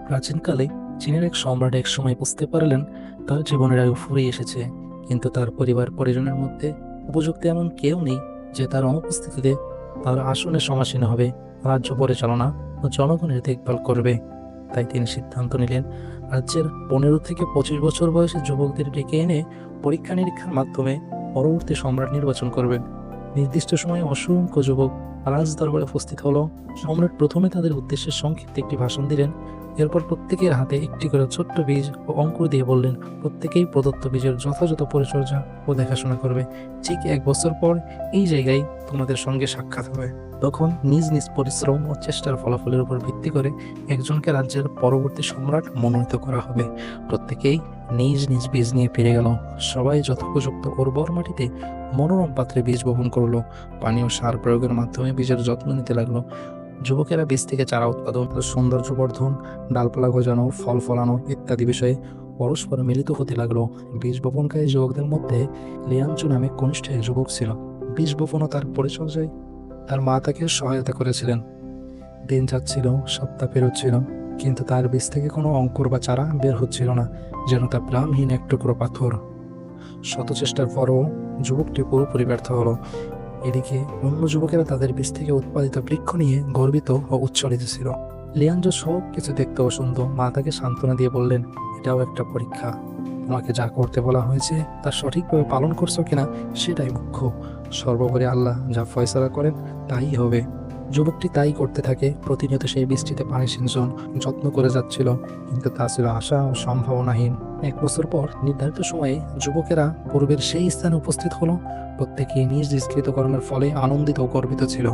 প্রাচীনকালে চীনের এক সম্রাট এক সময় বুঝতে পারলেন তার জীবনের আয়ু ফুরিয়ে এসেছে, কিন্তু তার পরিবার পরিজনের মধ্যে উপযুক্ত এমন কেউ নেই যে তার অনুপস্থিতিতে তার আসনে সমাসীন হবে, রাজ্য পরিচালনা ও জনগণের দেখভাল করবে। তাই তিনি সিদ্ধান্ত নিলেন রাজ্যের 15 থেকে 25 বছর বয়সী যুবকদের ডেকে এনে পরীক্ষা নিরীক্ষার মাধ্যমে পরবর্তী সম্রাট নির্বাচন করবেন। নির্দিষ্ট সময়ে অসংখ্য যুবক রাজ দরবারে উপস্থিত হলো। সম্রাট প্রথমে তাদের উদ্দেশ্যে সংক্ষিপ্ত একটি ভাষণ দিলেন। এরপর প্রত্যেকের হাতে একটি করে ছোট্ট বীজ ও অঙ্কুর দিয়ে বললেন, প্রত্যেকেই প্রদত্ত বীজের যথাযথ পরিচর্যা ও দেখাশোনা করবে। ঠিক 1 বছর পর এই জায়গায় তোমাদের সঙ্গে সাক্ষাৎ হবে। তখন নিজ নিজ পরিশ্রম ও চেষ্টার ফলাফলের উপর ভিত্তি করে একজনকে রাজ্যের পরবর্তী সম্রাট মনোনীত করা হবে। প্রত্যেকেই নিজ নিজ বীজ নিয়ে ফিরে গেল। সবাই যথোপযুক্ত উর্বর মাটিতে মনোরম পাত্রে বীজ বপন করলো। পানি ও সার প্রয়োগের মাধ্যমে বীজের যত্ন নিতে লাগলো। যুবকেরা বীজ থেকে চারা উৎপাদন, সৌন্দর্য বর্ধন, ডালপালা গজানো, ফল ফলানো ইত্যাদি বিষয়ে পরস্পর মিলিত হতে লাগলো। বীজ বপনকারী যুবকদের মধ্যে লিয়াংচু নামে কনিষ্ঠ এক যুবক ছিল। বীজ বপন ও তার পরিচর্যায় তার মা তাকে সহায়তা করেছিলেন। দিন যাচ্ছিল, সপ্তাহ পেরোচ্ছিল, কিন্তু তার বীজ থেকে কোনো অঙ্কুর বা চারা বের হচ্ছিল না, যেন তা প্রাণহীন এক টুকরো পাথর। শত চেষ্টার পরও যুবকটি পুরোপুরি ব্যর্থ হলো। এদিকে অন্য যুবকেরা তাদের বীজ থেকে উৎপাদিত বৃক্ষ নিয়ে গর্বিত ও উচ্ছ্বসিত ছিল। লিয়াঞ্জো সব কিছু দেখতে ও শুনতো। মা তাকে সান্ত্বনা দিয়ে বললেন, এটাও একটা পরীক্ষা। তোমাকে যা করতে বলা হয়েছে তা সঠিকভাবে পালন করছো কিনা সেটাই মুখ্য। সর্বোপরি আল্লাহ যা ফয়সালা করেন তাই হবে। যুবকটি তাই করতে থাকে। প্রতিনিয়ত সেই বৃষ্টিতে পানি সিঞ্চন, যত্ন করে যাচ্ছিল, কিন্তু তা ছিল আশা ও সম্ভাবনাহীন। 1 বছর পর নির্ধারিত সময়ে যুবকেরা পূর্বের সেই স্থানে উপস্থিত হলো। প্রত্যেকেই নিজ নিজ কৃতকর্মের ফলে আনন্দিত ও গর্বিত ছিল।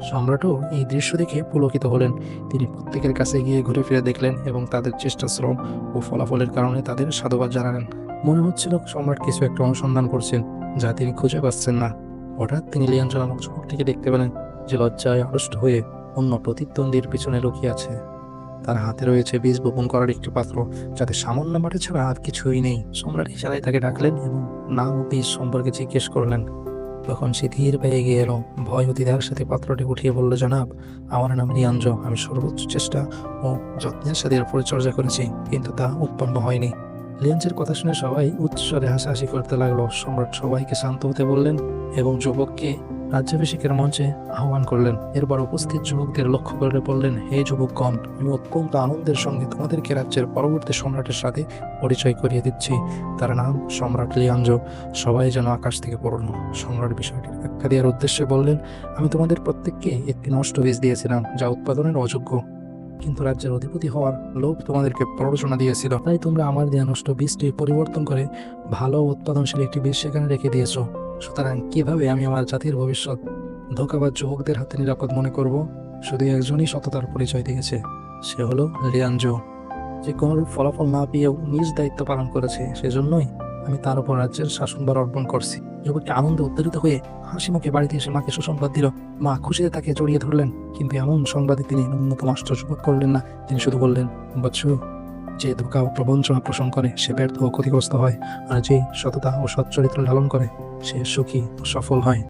সম্রাটও এই দৃশ্য দেখে পুলকিত হলেন। তিনি প্রত্যেকের কাছে গিয়ে ঘুরে ফিরে দেখলেন এবং তাদের চেষ্টা, শ্রম ও ফলাফলের কারণে তাদের সাধুবাদ জানালেন। মনে হচ্ছিল সম্রাট কিছু একটা অনুসন্ধান করছেন যা তিনি খুঁজে পাচ্ছেন না। হঠাৎ তিনি লিয়াঞ্জো নামক যুবকটিকে দেখতে পেলেন, যে লজ্জায় আড়ষ্ট হয়ে অন্য প্রতিদ্বন্দ্বীর পিছনে লুকিয়ে আছে। তার হাতে রয়েছে বীজ বপন করার একটি পাত্র, যাতে সামান্য মাটি ছাড়া আর কিছুই নেই। সম্রাট ইশারায় তাকে ডাকলেন এবং নাম ও বীজ সম্পর্কে জিজ্ঞেস করলেন। তখন সে ধীর পায়ে এগিয়ে এলো, ভয় ও দ্বিধার সাথে পাত্রটি উঠিয়ে বলল, জনাব, আমার নাম লিয়াঞ্জো। আমি সর্বোচ্চ চেষ্টা ও যত্নের সাথে এর পরিচর্যা করেছি, কিন্তু তা উৎপন্ন হয়নি। লিয়াঞ্জের কথা শুনে সবাই উচ্চস্বরে হাসাহাসি করতে লাগলো। সম্রাট সবাইকে শান্ত হতে বললেন এবং যুবককে রাজ্যাভিষেকের মঞ্চে আহ্বান করলেন। এরপর উপস্থিত যুবকদের লক্ষ্য করে বললেন, হে যুবকগণ, আমি অত্যন্ত আনন্দের সঙ্গে তোমাদেরকে রাজ্যের পরবর্তী সম্রাটের সাথে পরিচয় করিয়ে দিচ্ছি। তার নাম সম্রাট লিয়াঞ্জো। সবাই যেন আকাশ থেকে পড়ল। সম্রাট বিষয়টির ব্যাখ্যা দেওয়ার উদ্দেশ্যে বললেন, আমি তোমাদের প্রত্যেককে একটি নষ্ট বীজ দিয়েছিলাম যা উৎপাদনের অযোগ্য, কিন্তু রাজ্যের অধিপতি হওয়ার লোভ তোমাদেরকে প্ররোচনা দিয়েছিল। তাই তোমরা আমার দেওয়া নষ্ট বীজটি পরিবর্তন করে ভালো উৎপাদনশীল একটি বীজ সেখানে রেখে দিয়েছো। সুতরাং কিভাবে আমি আমার জাতির ভবিষ্যৎ ধোঁকাবাজ যুবকদের হাতে নিরাপদ মনে করব? শুধু একজনই সততার পরিচয় দিয়েছে, সে হলো লিয়াঞ্জো, যে কোনোরূপ ফলাফল না পেয়েও নিজ দায়িত্ব পালন করেছে। সেজন্যই আমি তার উপর রাজ্যের শাসনভার অর্পণ করছি। যুবকটি আনন্দে উত্তেজিত হয়ে হাসি মুখে বাড়িতে এসে মাকে সুসংবাদ দিল। মা খুশিতে তাকে জড়িয়ে ধরলেন, কিন্তু এমন সংবাদে তিনি ন্যূনতম আশ্চর্যবোধ করলেন না। তিনি শুধু বললেন, বৎস, যে ধোঁকা ও প্রবঞ্চনা পোষণ করে সে ব্যর্থ ও ক্ষতিগ্রস্ত হয়, আর যে সততা ও সচ্চরিত্র লালন করে সে সুখী ও সফল হয়।